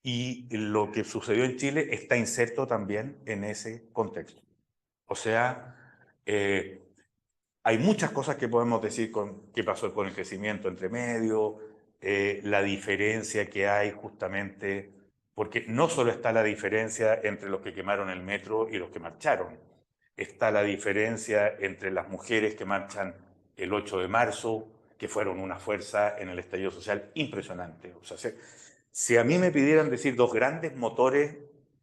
Y lo que sucedió en Chile está inserto también en ese contexto. O sea, hay muchas cosas que podemos decir con qué pasó con el crecimiento entre medio, la diferencia que hay justamente, porque no solo está la diferencia entre los que quemaron el metro y los que marcharon, está la diferencia entre las mujeres que marchan el 8 de marzo, que fueron una fuerza en el estallido social impresionante. O sea, si a mí me pidieran decir dos grandes motores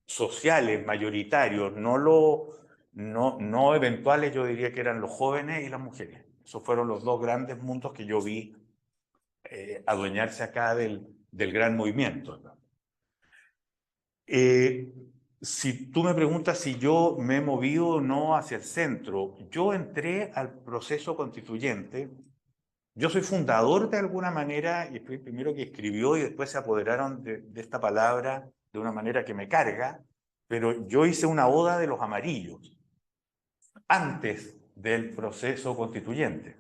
sociales mayoritarios, no eventuales, yo diría que eran los jóvenes y las mujeres. Esos fueron los dos grandes mundos que yo vi adueñarse acá del gran movimiento, ¿no? Eh, si tú me preguntas si yo me he movido o no hacia el centro, yo entré al proceso constituyente. Yo soy fundador de alguna manera y fui el primero que escribió y después se apoderaron de esta palabra de una manera que me carga, pero yo hice una oda de los amarillos antes del proceso constituyente.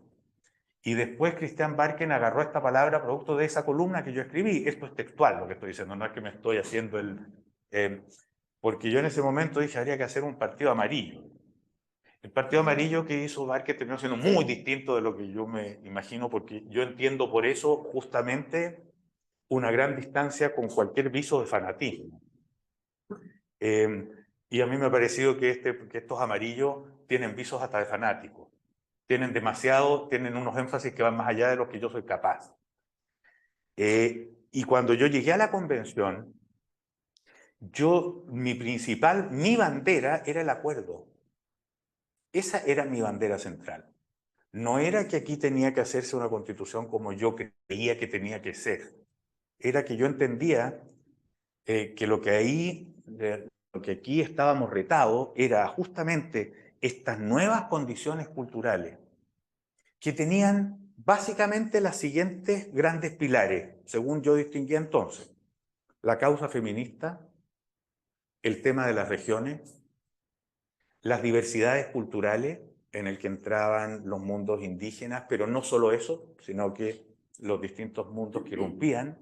Y después Cristian Barken agarró esta palabra producto de esa columna que yo escribí. Esto es textual lo que estoy diciendo, no es que me estoy haciendo eh, porque yo en ese momento dije, habría que hacer un partido amarillo. El partido amarillo que hizo Barken terminó siendo muy distinto de lo que yo me imagino, porque yo entiendo por eso justamente una gran distancia con cualquier viso de fanatismo. Eh, y a mí me ha parecido que estos amarillos tienen visos hasta de fanáticos. Tienen unos énfasis que van más allá de lo que yo soy capaz. Y cuando yo llegué a la convención, mi bandera era el acuerdo. Esa era mi bandera central. No era que aquí tenía que hacerse una constitución como yo creía que tenía que ser. Era que yo entendía que lo que aquí estábamos retados era justamente estas nuevas condiciones culturales que tenían básicamente las siguientes grandes pilares, según yo distinguía entonces: la causa feminista, el tema de las regiones, las diversidades culturales en el que entraban los mundos indígenas, pero no solo eso, sino que los distintos mundos que irrumpían,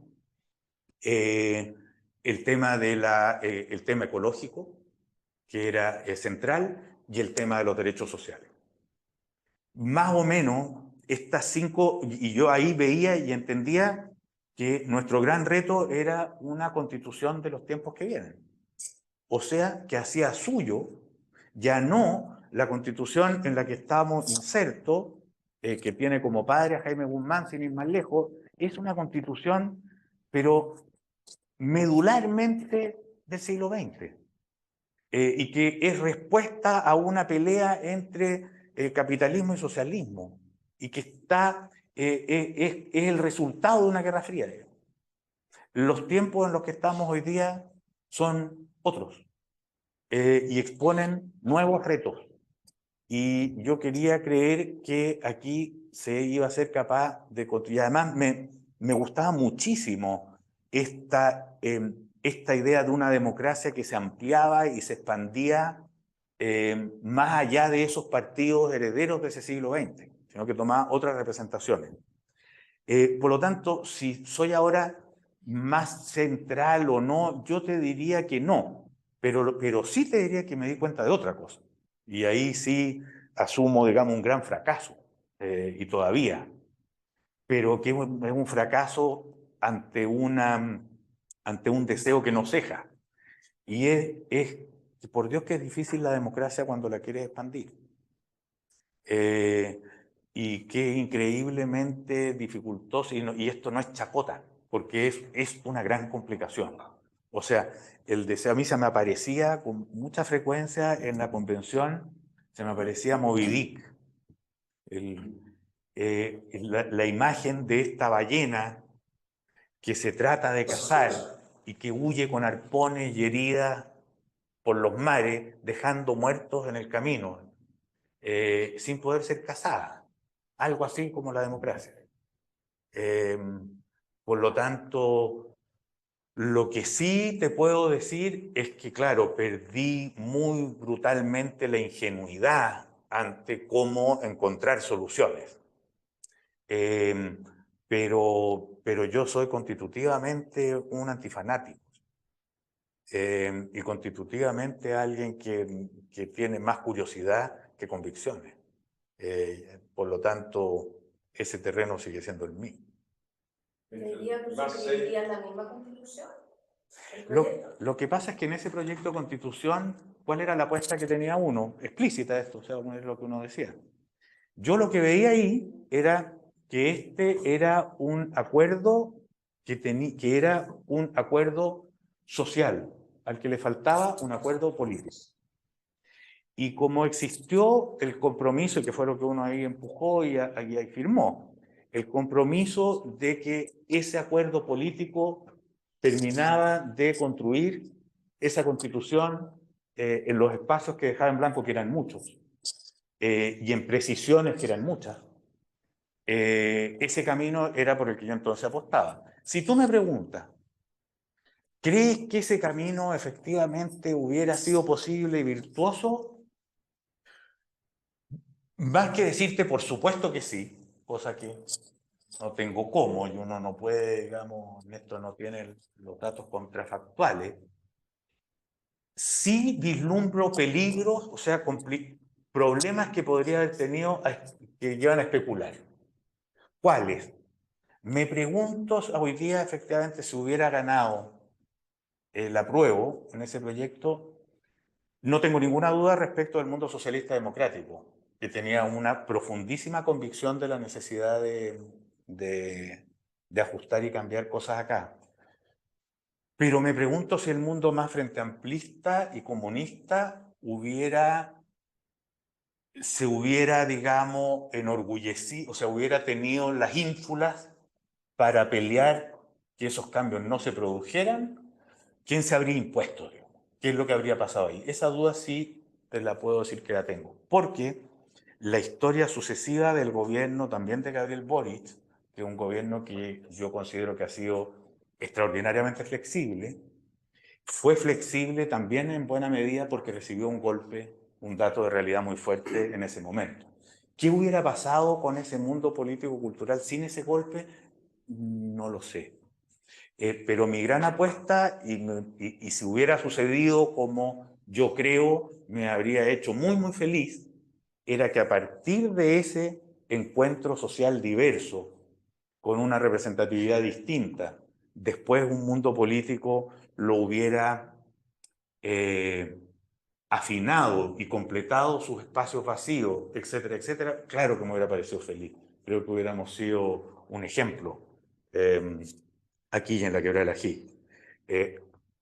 eh, el tema ecológico, que era central, y el tema de los derechos sociales. Más o menos, estas cinco, y yo ahí veía y entendía que nuestro gran reto era una constitución de los tiempos que vienen. O sea, que hacía suyo ya no la constitución en la que estábamos insertos, que tiene como padre a Jaime Guzmán, sin ir más lejos, es una constitución, pero medularmente del siglo XX, y que es respuesta a una pelea entre capitalismo y socialismo, y que es el resultado de una guerra fría. Los tiempos en los que estamos hoy día son otros, y exponen nuevos retos. Y yo quería creer que aquí se iba a ser capaz de construir. Además, me gustaba muchísimo esta idea de una democracia que se ampliaba y se expandía más allá de esos partidos herederos de ese siglo XX, sino que tomaba otras representaciones. Por lo tanto, si soy ahora más central o no, yo te diría que no, pero sí te diría que me di cuenta de otra cosa. Y ahí sí asumo, digamos, un gran fracaso, y todavía, pero que es un fracaso ante un deseo que no ceja. Y por Dios que es difícil la democracia cuando la quieres expandir. Eh, y que es increíblemente dificultoso, y esto no es chacota, porque es una gran complicación. O sea, el deseo a mí se me aparecía con mucha frecuencia en la convención, se me aparecía Moby Dick, la imagen de esta ballena que se trata de cazar y que huye con arpones y heridas por los mares, dejando muertos en el camino, sin poder ser cazada. Algo así como la democracia. Eh, por lo tanto, lo que sí te puedo decir es que, claro, perdí muy brutalmente la ingenuidad ante cómo encontrar soluciones. Eh, pero yo soy constitutivamente un antifanático. y constitutivamente alguien que tiene más curiosidad que convicciones. Por lo tanto, ese terreno sigue siendo el mío. ¿Hoy día tú suscribirías la misma constitución? Lo que pasa es que en ese proyecto de constitución, ¿cuál era la apuesta que tenía uno? Explícita esto, o sea, es lo que uno decía. Yo lo que veía ahí era que este era un acuerdo que era un acuerdo social, al que le faltaba un acuerdo político. Y como existió el compromiso, que fue lo que uno ahí empujó y ahí firmó, el compromiso de que ese acuerdo político terminaba de construir esa constitución en los espacios que dejaba en blanco, que eran muchos, y en precisiones que eran muchas. Ese camino era por el que yo entonces apostaba. Si tú me preguntas, ¿crees que ese camino efectivamente hubiera sido posible y virtuoso? Más que decirte, por supuesto que sí, cosa que no tengo cómo, y uno no puede, digamos, esto no tiene los datos contrafactuales, sí vislumbro peligros, o sea, problemas que podría haber tenido que llevan a especular. ¿Cuáles? Me pregunto hoy día, efectivamente, si hubiera ganado el apruebo en ese proyecto, no tengo ninguna duda respecto del mundo socialista democrático, que tenía una profundísima convicción de la necesidad de ajustar y cambiar cosas acá. Pero me pregunto si el mundo más frente amplista y comunista se hubiera, digamos, enorgullecido, o sea, hubiera tenido las ínfulas para pelear que esos cambios no se produjeran. ¿Quién se habría impuesto, digamos? ¿Qué es lo que habría pasado ahí? Esa duda sí te la puedo decir que la tengo. Porque la historia sucesiva del gobierno, también de Gabriel Boric, que es un gobierno que yo considero que ha sido extraordinariamente flexible, fue flexible también en buena medida porque recibió un golpe, un dato de realidad muy fuerte en ese momento. ¿Qué hubiera pasado con ese mundo político-cultural sin ese golpe? No lo sé. Pero mi gran apuesta, y si hubiera sucedido como yo creo, me habría hecho muy, muy feliz, era que a partir de ese encuentro social diverso, con una representatividad distinta, después un mundo político lo hubiera afinado y completado sus espacios vacíos, etcétera, etcétera. Claro que me hubiera parecido feliz. Creo que hubiéramos sido un ejemplo. Aquí en la Quebrada del Ají.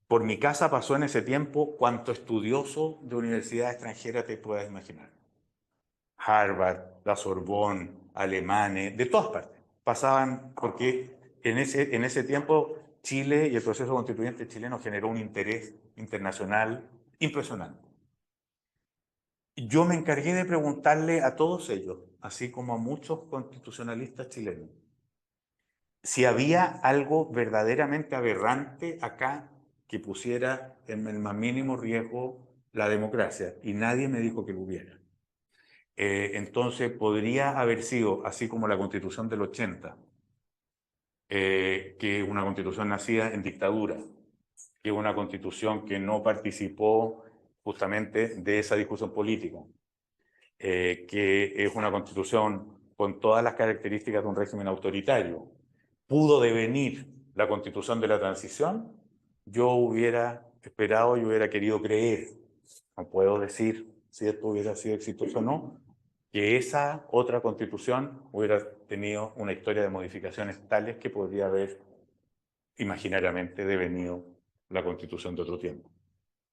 Por mi casa pasó en ese tiempo cuanto estudioso de universidad extranjera te puedas imaginar. Harvard, la Sorbonne, alemanes, de todas partes. Pasaban, porque en ese tiempo Chile y el proceso constituyente chileno generó un interés internacional impresionante. Yo me encargué de preguntarle a todos ellos, así como a muchos constitucionalistas chilenos, si había algo verdaderamente aberrante acá que pusiera en el más mínimo riesgo la democracia, y nadie me dijo que lo hubiera. Entonces podría haber sido, así como la Constitución del 80, que es una constitución nacida en dictadura, que es una constitución que no participó justamente de esa discusión política, que es una constitución con todas las características de un régimen autoritario, pudo devenir la constitución de la transición, yo hubiera esperado y hubiera querido creer, no puedo decir si esto hubiera sido exitoso o no, que esa otra constitución hubiera tenido una historia de modificaciones tales que podría haber imaginariamente devenido la constitución de otro tiempo.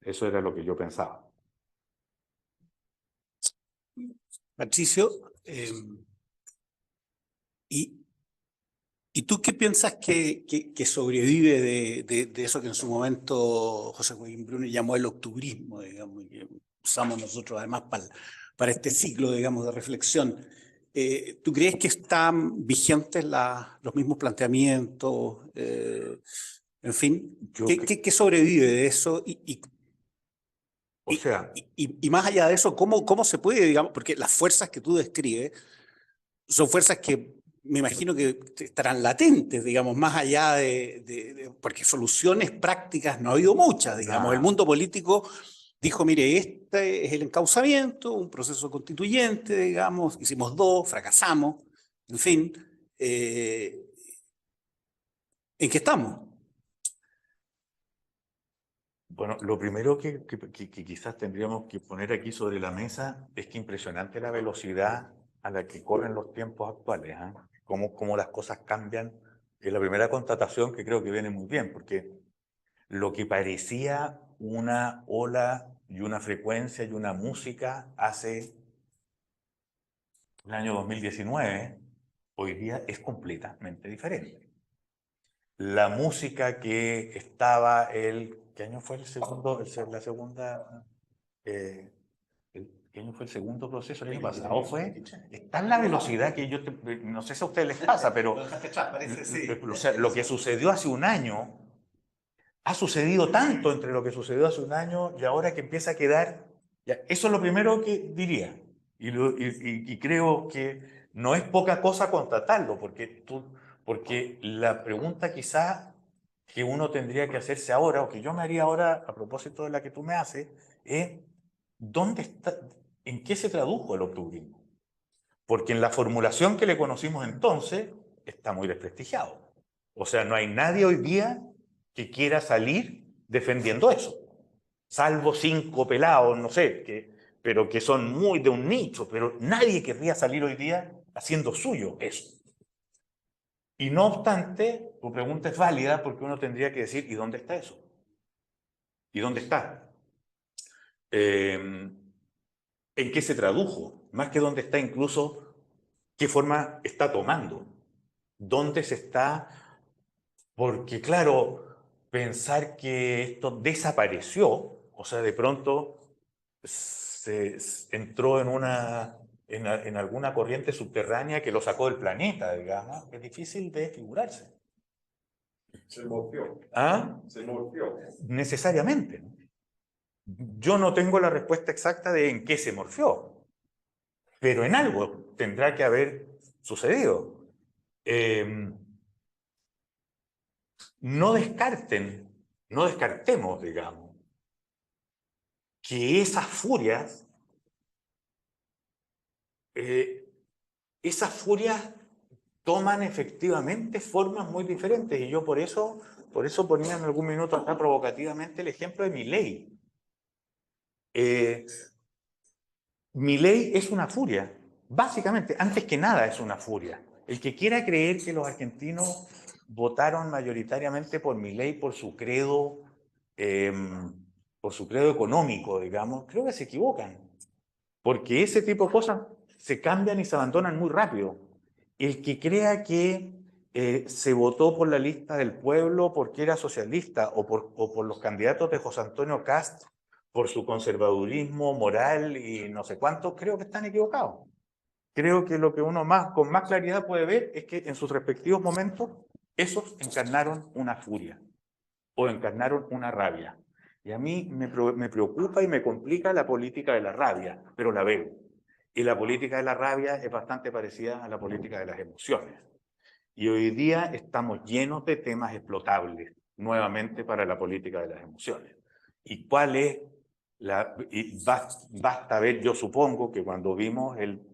Eso era lo que yo pensaba. Patricio, ¿y tú qué piensas que sobrevive de eso que en su momento José Joaquín Bruno llamó el octubrismo, digamos, y que usamos nosotros además para este ciclo, digamos, de reflexión? ¿Tú crees que están vigentes los mismos planteamientos? En fin, ¿qué sobrevive de eso? O sea, Y más allá de eso, ¿cómo se puede, digamos, porque las fuerzas que tú describes son fuerzas que me imagino que estarán latentes, digamos, más allá porque soluciones prácticas no ha habido muchas, digamos. El mundo político dijo, mire, este es el encauzamiento, un proceso constituyente, digamos, hicimos 2, fracasamos, en fin, ¿en qué estamos? Bueno, lo primero que quizás tendríamos que poner aquí sobre la mesa es que impresionante la velocidad a la que corren los tiempos actuales, ¿eh? Cómo las cosas cambian. Es la primera constatación que creo que viene muy bien, porque lo que parecía una ola y una frecuencia y una música hace el año 2019, hoy día es completamente diferente. La música que estaba ¿qué año fue la segunda? ¿Qué año fue el segundo proceso? El año pasado fue. Está en la velocidad que no sé si a ustedes les pasa, pero o sea, lo que sucedió hace un año ha sucedido tanto entre lo que sucedió hace un año y ahora que empieza a quedar. Ya, eso es lo primero que diría. Y creo que no es poca cosa constatarlo, porque la pregunta quizá que uno tendría que hacerse ahora, o que yo me haría ahora a propósito de la que tú me haces, es ¿dónde está, en qué se tradujo el octubrismo? Porque en la formulación que le conocimos entonces está muy desprestigiado. O sea, no hay nadie hoy día que quiera salir defendiendo eso, salvo 5 pelados, no sé, pero que son muy de un nicho, pero nadie querría salir hoy día haciendo suyo eso. Y no obstante, tu pregunta es válida porque uno tendría que decir, ¿y dónde está eso? ¿Y dónde está? ¿En qué se tradujo? Más que dónde está, incluso, ¿qué forma está tomando? ¿Dónde se está? Porque, claro, pensar que esto desapareció, o sea, de pronto se entró en alguna corriente subterránea que lo sacó del planeta, digamos, es difícil de figurarse. Se morfió. ¿Ah? Se morfió. Necesariamente, ¿no? Yo no tengo la respuesta exacta de en qué se morfió, pero en algo tendrá que haber sucedido. No descartemos, digamos, que esas furias toman efectivamente formas muy diferentes. Y yo por eso ponía en algún minuto acá provocativamente el ejemplo de Milei. Milei es una furia, básicamente, antes que nada es una furia. El que quiera creer que los argentinos votaron mayoritariamente por Milei por su credo económico, digamos, creo que se equivocan, porque ese tipo de cosas se cambian y se abandonan muy rápido. El que crea que se votó por la lista del pueblo porque era socialista o por los candidatos de José Antonio Kast por su conservadurismo moral y no sé cuánto, creo que están equivocados. Creo que lo que uno con más claridad puede ver es que en sus respectivos momentos esos encarnaron una furia o encarnaron una rabia. Y a mí me preocupa y me complica la política de la rabia, pero la veo. Y la política de la rabia es bastante parecida a la política de las emociones. Y hoy día estamos llenos de temas explotables nuevamente para la política de las emociones. ¿Y cuál es basta ver, yo supongo que cuando vimos el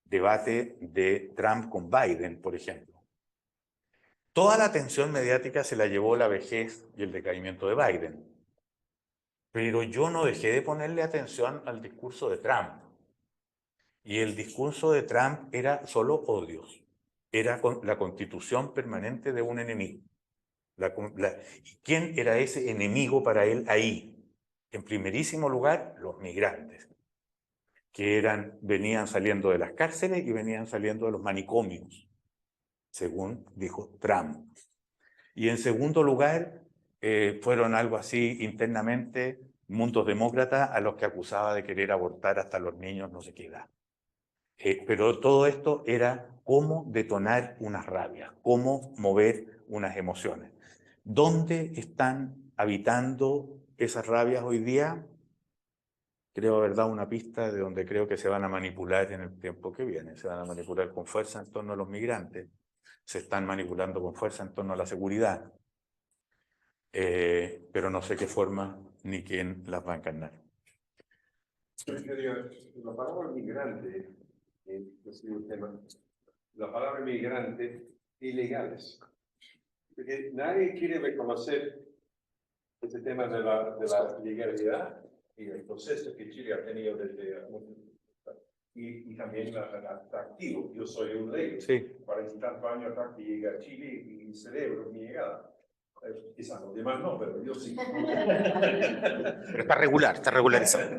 debate de Trump con Biden, por ejemplo, toda la atención mediática se la llevó la vejez y el decaimiento de Biden. Pero yo no dejé de ponerle atención al discurso de Trump. Y el discurso de Trump era solo odios. Era la constitución permanente de un enemigo. ¿Y quién era ese enemigo para él ahí? En primerísimo lugar, los migrantes, que venían saliendo de las cárceles y venían saliendo de los manicomios, según dijo Trump. Y en segundo lugar, fueron algo así internamente mundos demócratas a los que acusaba de querer abortar hasta los niños no sé qué edad. Pero todo esto era cómo detonar unas rabias, cómo mover unas emociones. ¿Dónde están habitando esas rabias hoy día? creo haber dado una pista de donde creo que se van a manipular en el tiempo que viene. Se van a manipular con fuerza en torno a los migrantes, se están manipulando con fuerza en torno a la seguridad, pero no sé qué forma ni quién las va a encarnar. La palabra migrante, es un tema, la palabra migrante, ilegales. Porque nadie quiere reconocer este tema de la legalidad y el proceso que Chile ha tenido desde y también el atractivo. Yo soy un ley, Sí. 40 y tantos años atrás que llegué a Chile y celebro mi llegada. Quizás los demás no, pero yo sí. Pero está regularizado.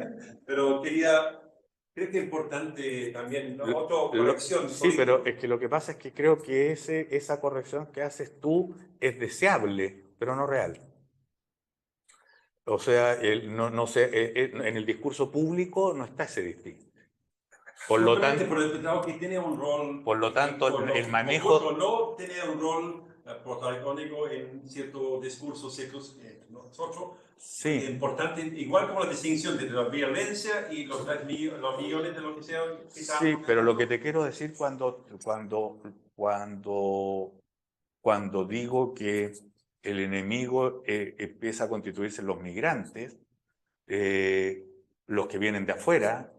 Pero creo que es importante también, ¿no? Otra corrección. Sí, pero es que lo que pasa es que creo que esa corrección que haces tú es deseable, pero no real. O sea, no sé, en el discurso público no está ese distinto. Por lo tanto, que tiene un rol. Por lo tanto, el manejo. No tiene un rol protagónico en cierto discurso, ciertos. Nosotros. Sí. Es importante, igual como la distinción entre la violencia y los millones de lo que sea. Sí, pero lo que te quiero decir cuando digo que el enemigo empieza a constituirse en los migrantes, los que vienen de afuera,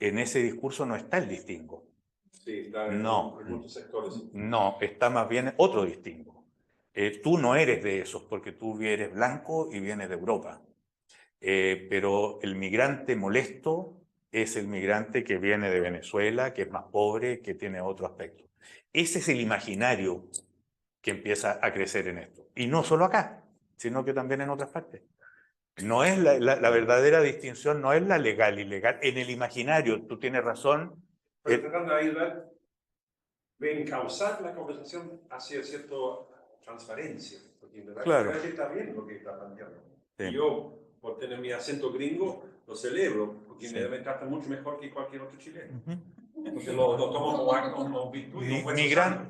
en ese discurso no está el distingo. Sí, está en muchos sectores. No, está más bien otro distingo. Tú no eres de esos porque tú eres blanco y vienes de Europa. Pero el migrante molesto es el migrante que viene de Venezuela, que es más pobre, que tiene otro aspecto. Ese es el imaginario que empieza a crecer en esto. Y no solo acá, sino que también en otras partes. No es la verdadera distinción, no es la legal y ilegal. En el imaginario, tú tienes razón. Pero tratando de ayudar, encauzar la conversación hacia cierta transparencia. Porque en verdad Claro. está bien lo que está planteando. Sí. Y yo, por tener mi acento gringo, lo celebro, porque Sí. me trata mucho mejor que cualquier otro chileno. Uh-huh. Porque lo tomo como virtud.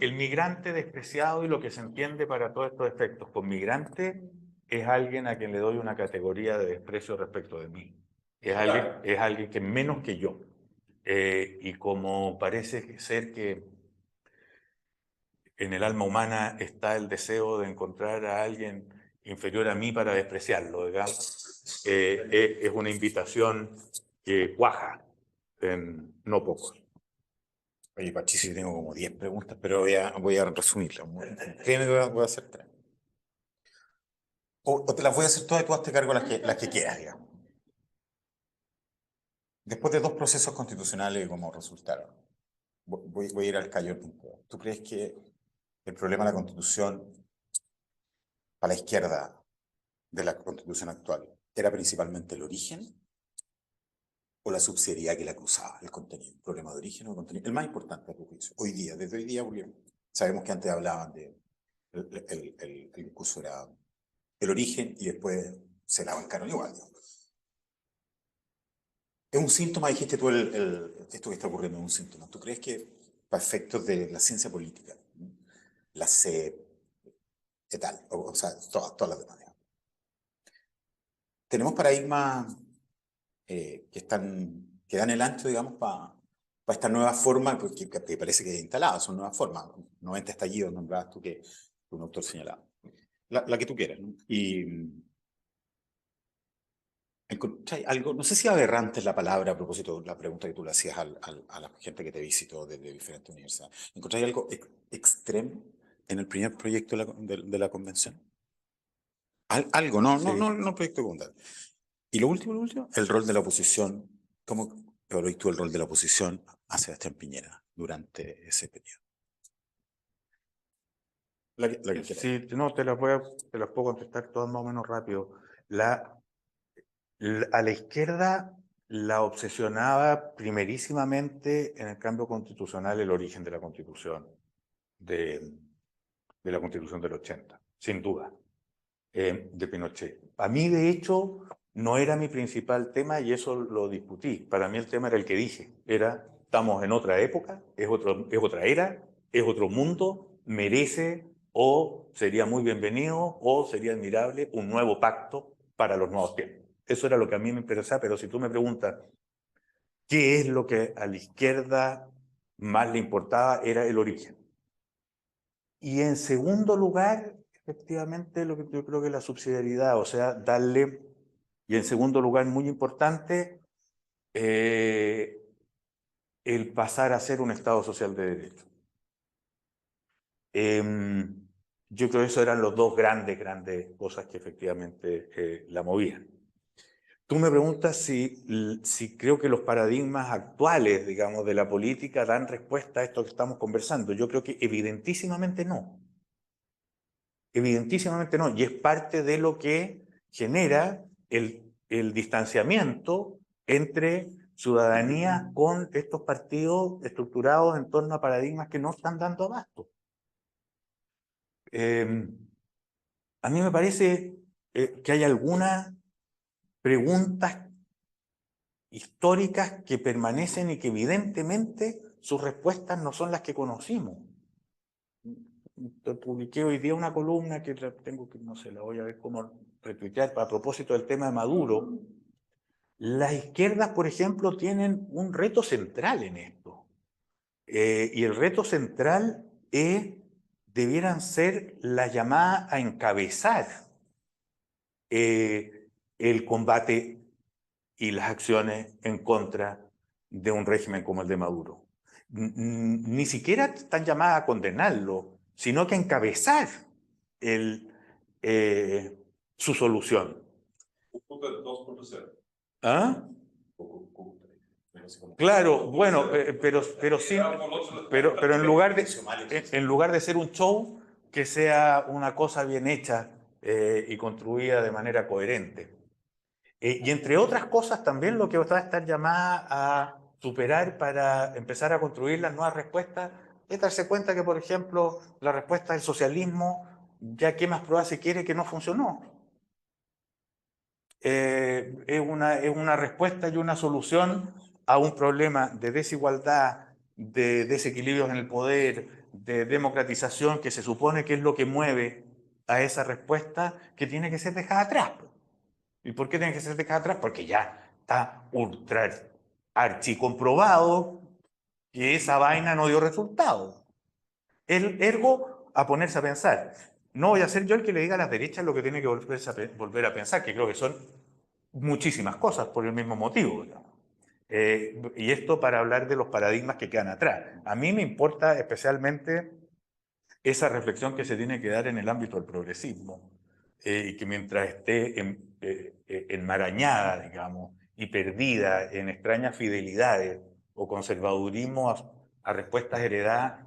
El migrante despreciado y lo que se entiende para todos estos efectos con migrante es alguien a quien le doy una categoría de desprecio respecto de mí. Es alguien que es menos que yo. Y como parece ser que en el alma humana está el deseo de encontrar a alguien inferior a mí para despreciarlo, digamos, es una invitación que cuaja en no pocos. Oye, Patricio, yo tengo como 10 preguntas, pero voy a resumirlas. Créeme que voy a hacer 3. O te las voy a hacer todas y tú hazte cargo las que quieras, digamos. Después de 2 procesos constitucionales como resultaron, voy a ir al callo del punto. ¿Tú crees que el problema de la Constitución para la izquierda de la Constitución actual era principalmente el origen o la subsidiariedad que la cruzaba, el contenido? ¿El problema de origen o el contenido? El más importante a tu juicio, hoy día, desde hoy día, porque sabemos que antes hablaban de el discurso era el origen y después se la bancaron igual, ¿no? Es un síntoma, dijiste tú, esto que está ocurriendo es un síntoma. ¿Tú crees que para efectos de la ciencia política, la CEP, y tal, o sea, todas las demás, digamos, tenemos paradigmas que dan el ancho, digamos, para esta nueva forma, porque te parece que instalada, son nuevas formas, 90 estallidos nombrabas tú que un autor señalaba, la que tú quieras, ¿no? Y encontráis algo, no sé si aberrante es la palabra a propósito de la pregunta que tú le hacías a la gente que te visitó desde diferentes universidades, ¿encontráis algo extremo en el primer proyecto de la convención? Algo, Sí. no proyecto como tal. Y lo último, el rol de la oposición. ¿Cómo evaluás tú el rol de la oposición a Sebastián Piñera durante ese periodo? La que quieras. Sí, no, te las puedo contestar todas más o menos rápido. A la izquierda la obsesionaba primerísimamente en el cambio constitucional el origen de la Constitución, de la Constitución del 80, sin duda, de Pinochet. A mí, de hecho, no era mi principal tema y eso lo discutí. Para mí el tema era el que dije, estamos en otra época, es otra era, es otro mundo, merece o sería muy bienvenido o sería admirable un nuevo pacto para los nuevos tiempos. Eso era lo que a mí me interesaba, pero si tú me preguntas qué es lo que a la izquierda más le importaba, era el origen. Y en segundo lugar, efectivamente, lo que yo creo que es la subsidiariedad, o sea, darle, y en segundo lugar, muy importante, el pasar a ser un Estado social de derecho. Yo creo que esos eran los dos grandes cosas que efectivamente la movían. Tú me preguntas si creo que los paradigmas actuales, digamos, de la política dan respuesta a esto que estamos conversando. Yo creo que evidentísimamente no. Evidentísimamente no. Y es parte de lo que genera el distanciamiento entre ciudadanía con estos partidos estructurados en torno a paradigmas que no están dando abasto. A mí me parece que hay algunas preguntas históricas que permanecen y que evidentemente sus respuestas no son las que conocimos. Publiqué hoy día una columna que tengo que, no sé, la voy a ver cómo retuitear a propósito del tema de Maduro. Las izquierdas, por ejemplo, tienen un reto central en esto. Y el reto central debieran ser las llamadas a encabezar el combate y las acciones en contra de un régimen como el de Maduro. Ni siquiera están llamadas a condenarlo, sino que a encabezar su solución. Cúcuta 2.0. ¿Ah? Claro, bueno, pero en lugar de ser un show, que sea una cosa bien hecha y construida de manera coherente. Y entre otras cosas también lo que va a estar llamada a superar para empezar a construir las nuevas respuestas es darse cuenta que, por ejemplo, la respuesta del socialismo, ya qué más prueba se quiere que no funcionó. Es una respuesta y una solución a un problema de desigualdad, de desequilibrios en el poder, de democratización, que se supone que es lo que mueve a esa respuesta, que tiene que ser dejada atrás. ¿Y por qué tiene que ser dejada atrás? Porque ya está ultra archicomprobado que esa vaina no dio resultado. Ergo, a ponerse a pensar. No voy a ser yo el que le diga a las derechas lo que tiene que volver a pensar, que creo que son muchísimas cosas por el mismo motivo. Y esto para hablar de los paradigmas que quedan atrás. A mí me importa especialmente esa reflexión que se tiene que dar en el ámbito del progresismo, y que mientras esté enmarañada, digamos, y perdida en extrañas fidelidades o conservadurismo a respuestas heredadas,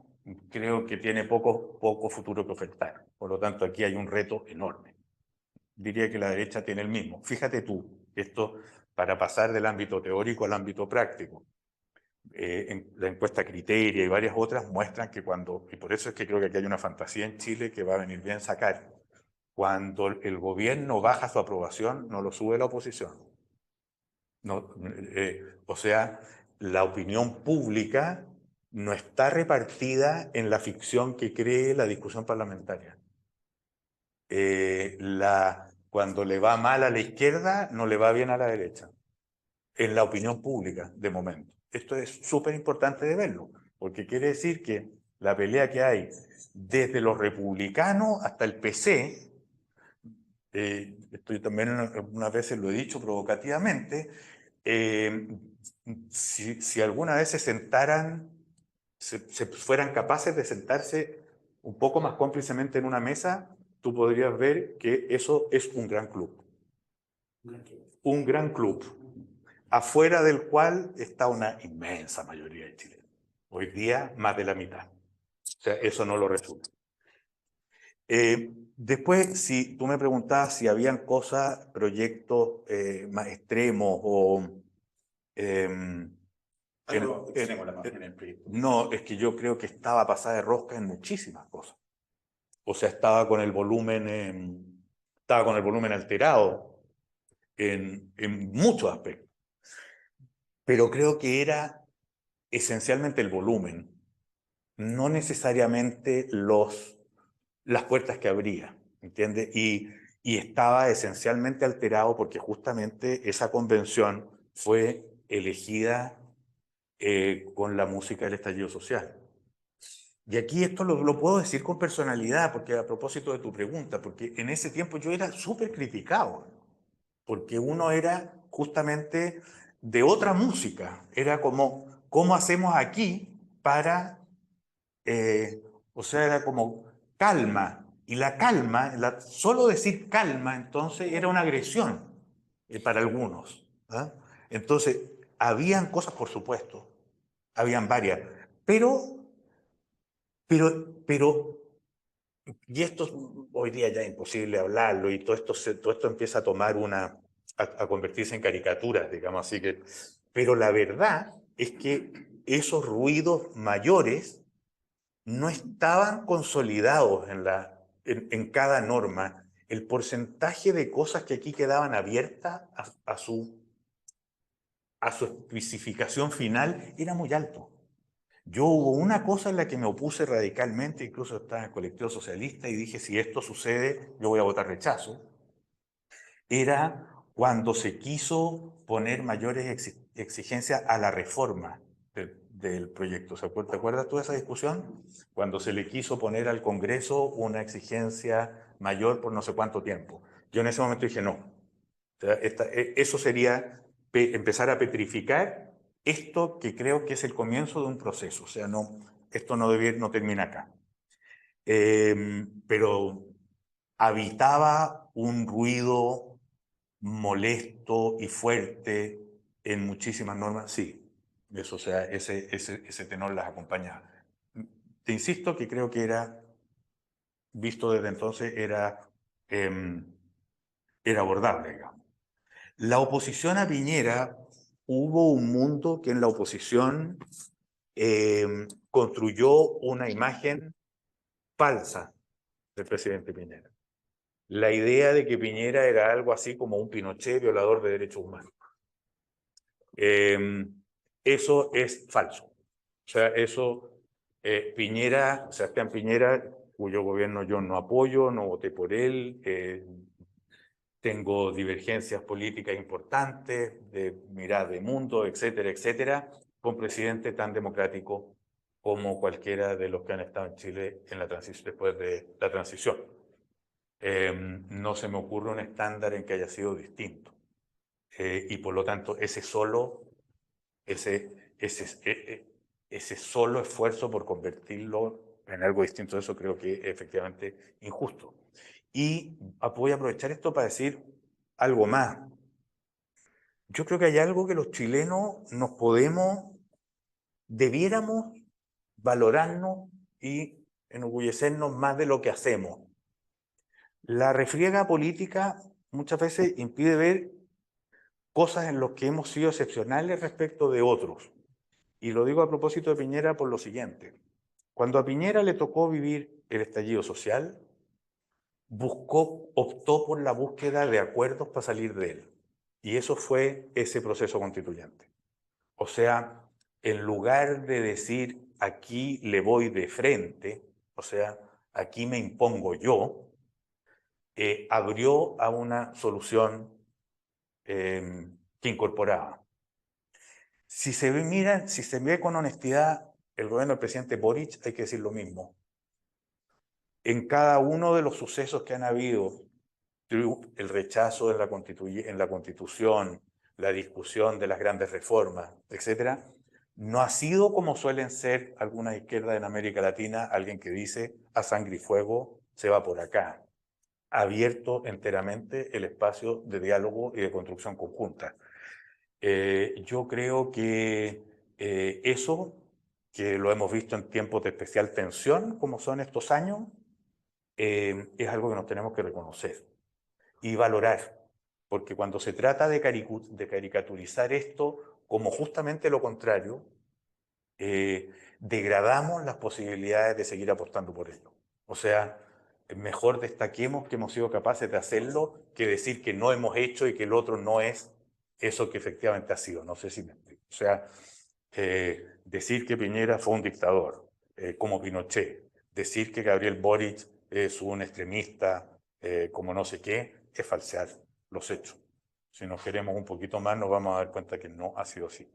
creo que tiene poco futuro que ofertar. Por lo tanto, aquí hay un reto enorme. Diría que la derecha tiene el mismo. Fíjate tú, esto para pasar del ámbito teórico al ámbito práctico. En la encuesta Criteria y varias otras muestran que y por eso es que creo que aquí hay una fantasía en Chile que va a venir bien sacar, cuando el gobierno baja su aprobación, no lo sube la oposición. No, o sea, la opinión pública no está repartida en la ficción que cree la discusión parlamentaria. Cuando le va mal a la izquierda, no le va bien a la derecha, en la opinión pública, de momento. Esto es súper importante de verlo, porque quiere decir que la pelea que hay desde los republicanos hasta el PC, esto también algunas veces lo he dicho provocativamente, si alguna vez se sentaran, se fueran capaces de sentarse un poco más cómplicemente en una mesa, tú podrías ver que eso es un gran club. Un gran club, afuera del cual está una inmensa mayoría de chilenos. Hoy día, más de la mitad. O sea, eso no lo resuelve. Después, si tú me preguntabas si habían cosas, proyectos más extremos o... no, es que yo creo que estaba pasada de rosca en muchísimas cosas. O sea, estaba con el volumen alterado en muchos aspectos. Pero creo que era esencialmente el volumen, no necesariamente las puertas que abría, ¿entiendes? Y y estaba esencialmente alterado porque justamente esa convención fue elegida con la música del estallido social. Y aquí esto lo puedo decir con personalidad, porque a propósito de tu pregunta, porque en ese tiempo yo era súper criticado, porque uno era justamente de otra música, era como, ¿cómo hacemos aquí para, o sea, era como calma, y la calma, solo decir calma entonces era una agresión para algunos, ¿ah? Entonces, habían cosas, por supuesto, habían varias, pero, y esto hoy día ya es imposible hablarlo y todo esto empieza a tomar a convertirse en caricaturas, digamos así que, pero la verdad es que esos ruidos mayores no estaban consolidados en cada norma. El porcentaje de cosas que aquí quedaban abiertas a su especificación final era muy alto. Yo hubo una cosa en la que me opuse radicalmente, incluso estaba en el colectivo socialista, y dije, si esto sucede, yo voy a votar rechazo. Era cuando se quiso poner mayores exigencias a la reforma del proyecto. ¿Te acuerdas tú de esa discusión? Cuando se le quiso poner al Congreso una exigencia mayor por no sé cuánto tiempo. Yo en ese momento dije, no. O sea, eso sería empezar a petrificar esto que creo que es el comienzo de un proceso. O sea, no, esto no termina acá. Pero habitaba un ruido molesto y fuerte en muchísimas normas, sí. Eso, o sea, ese tenor las acompañaba. Te insisto que creo que era, visto desde entonces, era abordable, digamos. La oposición a Piñera, hubo un mundo que en la oposición construyó una imagen falsa del presidente Piñera. La idea de que Piñera era algo así como un Pinochet violador de derechos humanos. Eso es falso. O sea, Sebastián Piñera, cuyo gobierno yo no apoyo, no voté por él, tengo divergencias políticas importantes, de mirada de mundo, etcétera, etcétera, con un presidente tan democrático como cualquiera de los que han estado en Chile en la después de la transición. No se me ocurre un estándar en que haya sido distinto. Y por lo tanto, ese solo esfuerzo por convertirlo en algo distinto, eso creo que es efectivamente injusto. Y voy a aprovechar esto para decir algo más. Yo creo que hay algo que los chilenos debiéramos valorarnos y enorgullecernos más de lo que hacemos. La refriega política muchas veces impide ver cosas en las que hemos sido excepcionales respecto de otros. Y lo digo a propósito de Piñera por lo siguiente. Cuando a Piñera le tocó vivir el estallido social, optó por la búsqueda de acuerdos para salir de él. Y eso fue ese proceso constituyente. O sea, en lugar de decir aquí le voy de frente, o sea, aquí me impongo yo, abrió a una solución que incorporaba. Si se ve con honestidad el gobierno del presidente Boric, hay que decir lo mismo. En cada uno de los sucesos que han habido, el rechazo en la Constitución, la discusión de las grandes reformas, etc., no ha sido como suelen ser algunas izquierdas en América Latina, alguien que dice a sangre y fuego se va por acá. Ha abierto enteramente el espacio de diálogo y de construcción conjunta. Yo creo que eso, que lo hemos visto en tiempos de especial tensión, como son estos años, es algo que nos tenemos que reconocer y valorar, porque cuando se trata de caricaturizar esto como justamente lo contrario, degradamos las posibilidades de seguir apostando por esto. O sea, mejor destaquemos que hemos sido capaces de hacerlo que decir que no hemos hecho y que el otro no es eso que efectivamente ha sido. No sé si me explico. O sea, decir que Piñera fue un dictador, como Pinochet, decir que Gabriel Boric es un extremista como no sé qué, es falsear los hechos. Si nos queremos un poquito más, nos vamos a dar cuenta que no ha sido así.